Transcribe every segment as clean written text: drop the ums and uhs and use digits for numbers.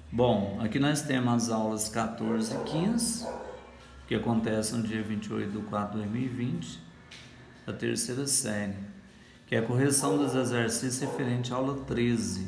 Bom, aqui nós temos as aulas 14 e 15, que acontecem no dia 28/4/2020, da terceira série, que é a correção dos exercícios referente à aula 13,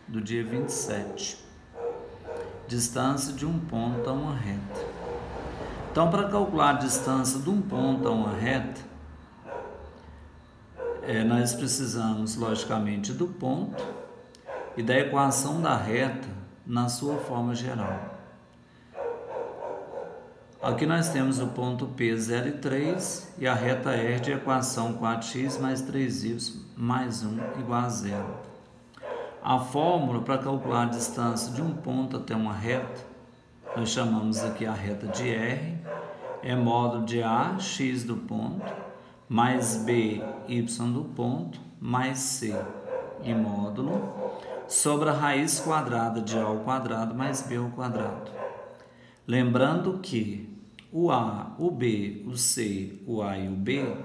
do dia 27. Distância de um ponto a uma reta. Então, para calcular a distância de um ponto a uma reta, nós precisamos, logicamente, do ponto e da equação da reta na sua forma geral. Aqui nós temos o ponto P 0 e 3 e a reta R de equação 4x mais 3y mais 1 igual a 0. A fórmula para calcular a distância de um ponto até uma reta, nós chamamos aqui a reta de R, é módulo de A, x do ponto, mais B, y do ponto, mais C, e módulo, sobre a raiz quadrada de A ao quadrado mais B ao quadrado. Lembrando que o A, o B, o C, o A e o B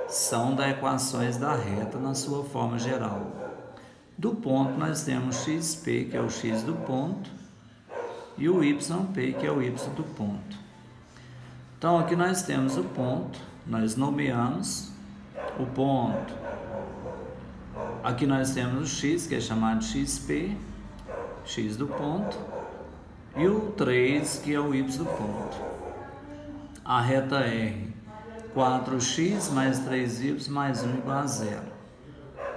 são das equações da reta na sua forma geral. Do ponto nós temos xp, que é o x do ponto, e o yp, que é o y do ponto. Então aqui nós temos o ponto, nós nomeamos o ponto. Aqui nós temos o x, que é chamado xp, x do ponto, e o 3, que é o y do ponto. A reta R, 4x mais 3y mais 1 igual a 0.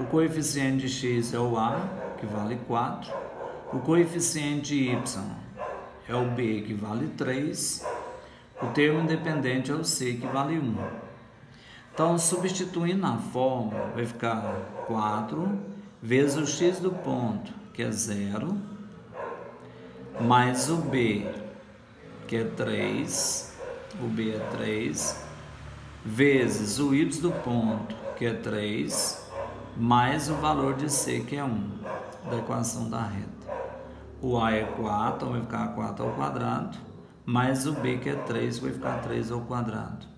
O coeficiente de x é o A, que vale 4. O coeficiente de y é o B, que vale 3. O termo independente é o C, que vale 1. Então, substituindo na fórmula, vai ficar 4 vezes o x do ponto, que é 0, mais o B, que é 3, o B é 3, vezes o y do ponto, que é 3, mais o valor de C, que é 1, da equação da reta. O A é 4, então vai ficar 4 ao quadrado, mais o B, que é 3, vai ficar 3 ao quadrado.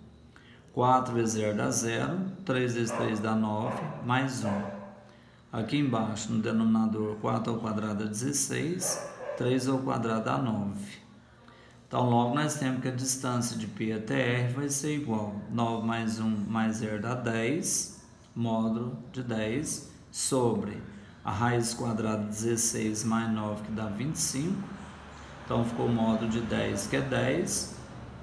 4 vezes 0 dá 0, 3 vezes 3 dá 9, mais 1. Aqui embaixo, no denominador, 4 ao quadrado é 16, 3 ao quadrado dá 9. Então, logo nós temos que a distância de P até R vai ser igual. 9 mais 1 mais 0 dá 10, módulo de 10, sobre a raiz quadrada de 16 mais 9, que dá 25. Então, ficou o módulo de 10, que é 10,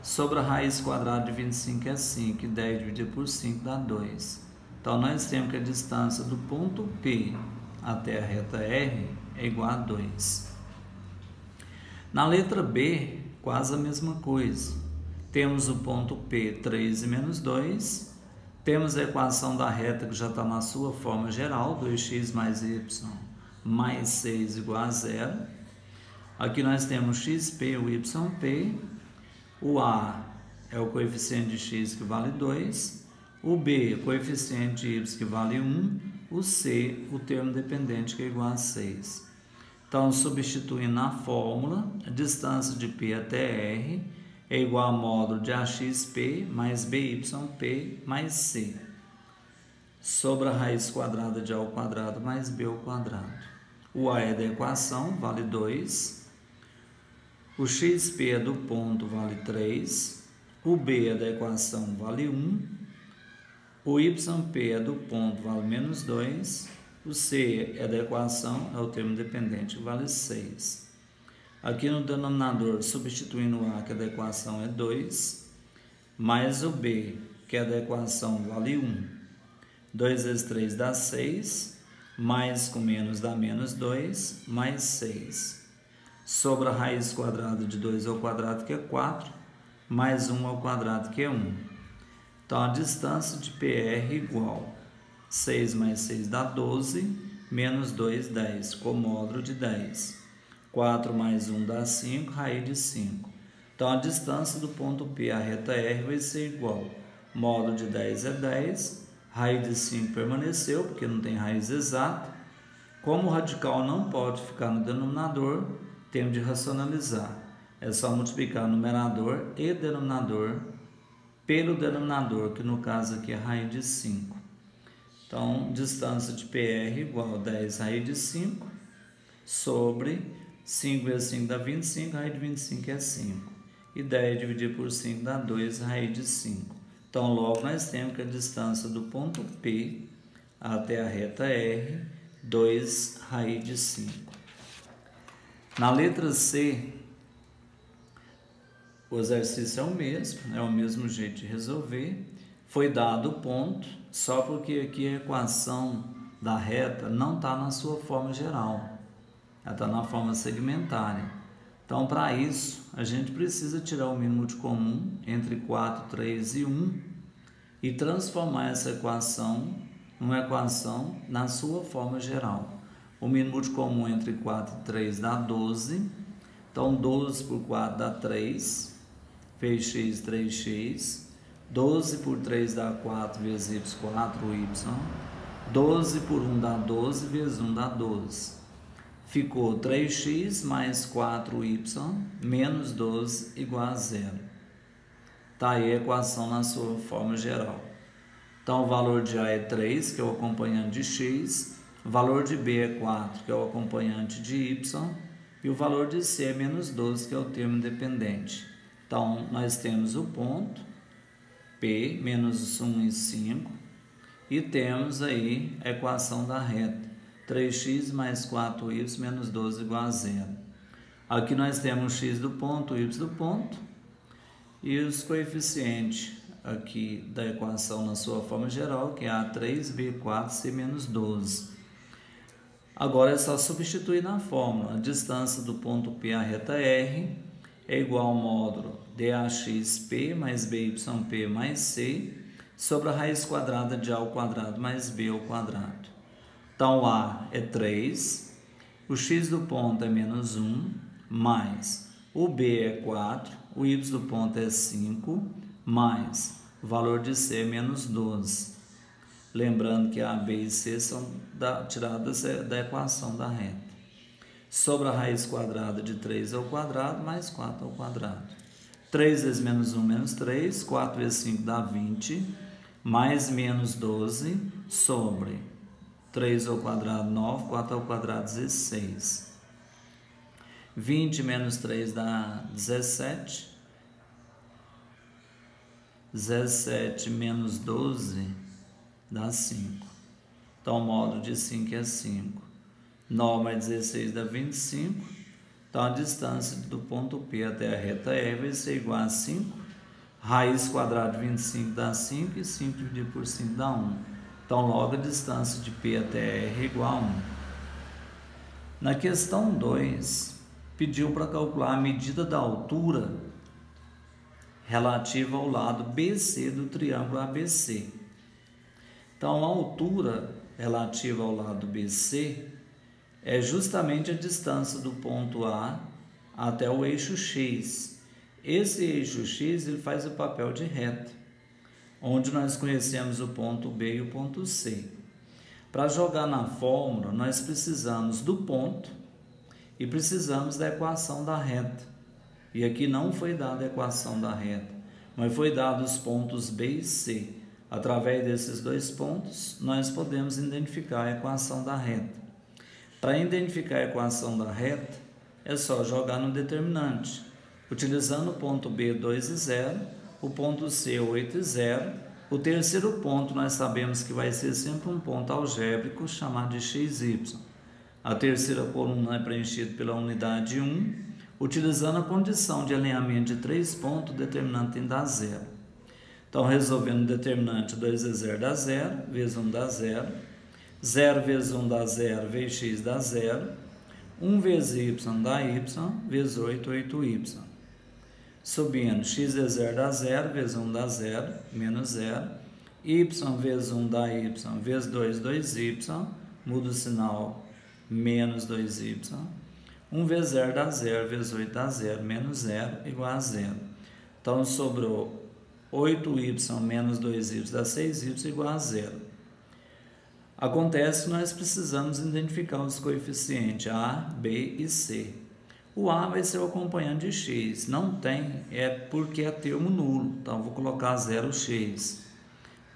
sobre a raiz quadrada de 25, que é 5, e 10 dividido por 5 dá 2. Então, nós temos que a distância do ponto P até a reta R é igual a 2. Na letra B, quase a mesma coisa. Temos o ponto P, 3 e menos 2. Temos a equação da reta que já está na sua forma geral, 2x mais y mais 6 igual a 0. Aqui nós temos xp, o yp. O A é o coeficiente de x, que vale 2. O B, o coeficiente de y, que vale 1. O C, o termo dependente, que é igual a 6. Então, substituindo na fórmula, a distância de P até R é igual a módulo de AXP mais BYP mais C, sobre a raiz quadrada de A ao quadrado mais B ao quadrado. O A é da equação, vale 2. O XP é do ponto, vale 3. O B é da equação, vale 1. O YP é do ponto, vale menos 2. O C é da equação, é o termo dependente, vale 6. Aqui no denominador, substituindo o A, que é da equação, é 2, mais o B, que é da equação, vale 1. 2 vezes 3 dá 6, mais com menos dá menos 2, mais 6. Sobre a raiz quadrada de 2 ao quadrado, que é 4, mais 1 ao quadrado, que é 1. Então, a distância de PR igual 6 mais 6 dá 12, menos 2, 10, com módulo de 10. 4 mais 1 dá 5, raiz de 5. Então, a distância do ponto P à reta R vai ser igual. Módulo de 10 é 10, raiz de 5 permaneceu, porque não tem raiz exata. Como o radical não pode ficar no denominador, temos de racionalizar. É só multiplicar numerador e denominador pelo denominador, que no caso aqui é raiz de 5. Então, distância de PR igual a 10 raiz de 5 sobre 5 vezes 5 dá 25, raiz de 25 é 5. E 10 dividido por 5 dá 2, raiz de 5. Então, logo nós temos que a distância do ponto P até a reta R, 2, raiz de 5. Na letra C, o exercício é o mesmo jeito de resolver. Foi dado o ponto, só porque aqui a equação da reta não está na sua forma geral, ela está na forma segmentária. Então, para isso, a gente precisa tirar o mínimo de comum entre 4, 3 e 1 e transformar essa equação numa equação na sua forma geral. O mínimo de comum entre 4 e 3 dá 12, então 12 por 4 dá 3, fez x, 3x, 12 por 3 dá 4 vezes y, 4y, 12 por 1 dá 12 vezes 1 dá 12. Ficou 3x mais 4y menos 12 igual a 0. Está aí a equação na sua forma geral. Então, o valor de A é 3, que é o acompanhante de x, o valor de B é 4, que é o acompanhante de y, e o valor de C é menos 12, que é o termo independente. Então, nós temos o ponto P, menos 1 e 5, e temos aí a equação da reta. 3x mais 4y menos 12 igual a 0. Aqui nós temos o x do ponto, o y do ponto, e os coeficientes aqui da equação na sua forma geral, que é A3, B4, C menos 12. Agora é só substituir na fórmula. A distância do ponto P à reta R é igual ao módulo DAXP mais BYP mais C sobre a raiz quadrada de A ao quadrado mais B ao quadrado. Então, A é 3, o x do ponto é menos 1, mais o B é 4, o y do ponto é 5, mais o valor de C é menos 12. Lembrando que A, B e C são tiradas da equação da reta. Sobre a raiz quadrada de 3 ao quadrado, mais 4 ao quadrado. 3 vezes menos 1, menos 3, 4 vezes 5 dá 20, mais menos 12, sobre 3 ao quadrado, 9, 4 ao quadrado, 16. 20 menos 3 dá 17. 17 menos 12 dá 5. Então, o módulo de 5 é 5. 9 mais 16 dá 25. Então, a distância do ponto P até a reta R vai ser igual a 5. Raiz quadrada de 25 dá 5 e 5 dividido por 5 dá 1. Então, logo a distância de P até R é igual a 1. Na questão 2, pediu para calcular a medida da altura relativa ao lado BC do triângulo ABC. Então, a altura relativa ao lado BC é justamente a distância do ponto A até o eixo X. Esse eixo X ele faz o papel de reta, onde nós conhecemos o ponto B e o ponto C. Para jogar na fórmula, nós precisamos do ponto e precisamos da equação da reta. E aqui não foi dada a equação da reta, mas foi dado os pontos B e C. Através desses dois pontos, nós podemos identificar a equação da reta. Para identificar a equação da reta, é só jogar no determinante. Utilizando o ponto B, 2 e 0, o ponto C, 8 e 0. O terceiro ponto nós sabemos que vai ser sempre um ponto algébrico chamado de XY. A terceira coluna é preenchida pela unidade 1. Utilizando a condição de alinhamento de 3 pontos, o determinante tem que dar 0. Então, resolvendo o determinante, 2 vezes 0 dá 0, vezes 1 dá 0. 0 vezes 1 dá 0, vezes x dá 0. 1 vezes y dá y, vezes 8, 8y. Subindo, x vezes 0 dá 0, vezes 1 dá 0, menos 0. Y vezes 1 dá y, vezes 2, 2y. Muda o sinal, menos 2y. 1 vezes 0 dá 0, vezes 8 dá 0, menos 0, igual a 0. Então, sobrou 8y menos 2y dá 6y igual a 0. Acontece que nós precisamos identificar os coeficientes A, B e C. O A vai ser o acompanhante de x. Não tem, é porque é termo nulo. Então, vou colocar 0x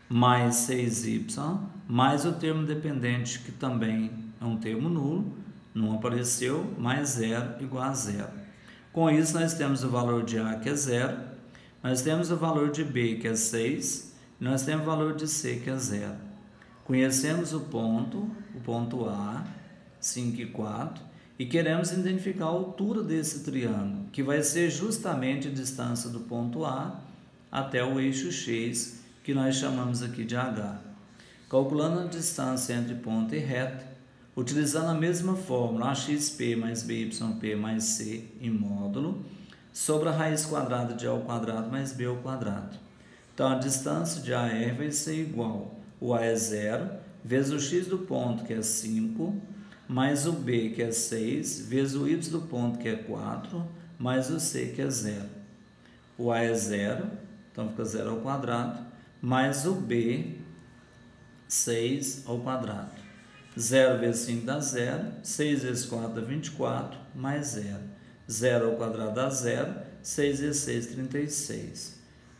mais 6y, mais o termo dependente, que também é um termo nulo, não apareceu, mais 0 igual a 0. Com isso, nós temos o valor de A, que é 0, nós temos o valor de B, que é 6, e nós temos o valor de C, que é 0. Conhecemos o ponto A, 5 e 4, e queremos identificar a altura desse triângulo, que vai ser justamente a distância do ponto A até o eixo X, que nós chamamos aqui de H. Calculando a distância entre ponto e reta, utilizando a mesma fórmula, AXP mais BYP mais C em módulo, sobre a raiz quadrada de A ao quadrado mais B ao quadrado. Então, a distância de AR vai ser igual, o A é 0, vezes o X do ponto, que é 5, mais o B, que é 6, vezes o Y do ponto, que é 4, mais o C, que é 0. O A é 0, então fica 0 ao quadrado, mais o B, 6 ao quadrado. 0 vezes 5 dá 0, 6 vezes 4 dá 24, mais 0. 0 ao quadrado dá 0, 6 vezes 6, 36.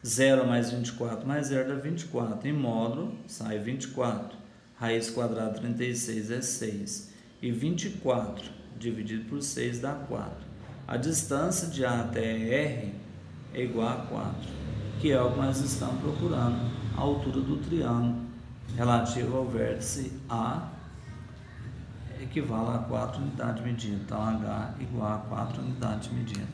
0 mais 24 mais 0 dá 24. Em módulo, sai 24. Raiz quadrada de 36 é 6. E 24 dividido por 6 dá 4. A distância de A até R é igual a 4, que é o que nós estamos procurando, a altura do triângulo relativo ao vértice A equivale a 4 unidades de medida. Então, H igual a 4 unidades de medida.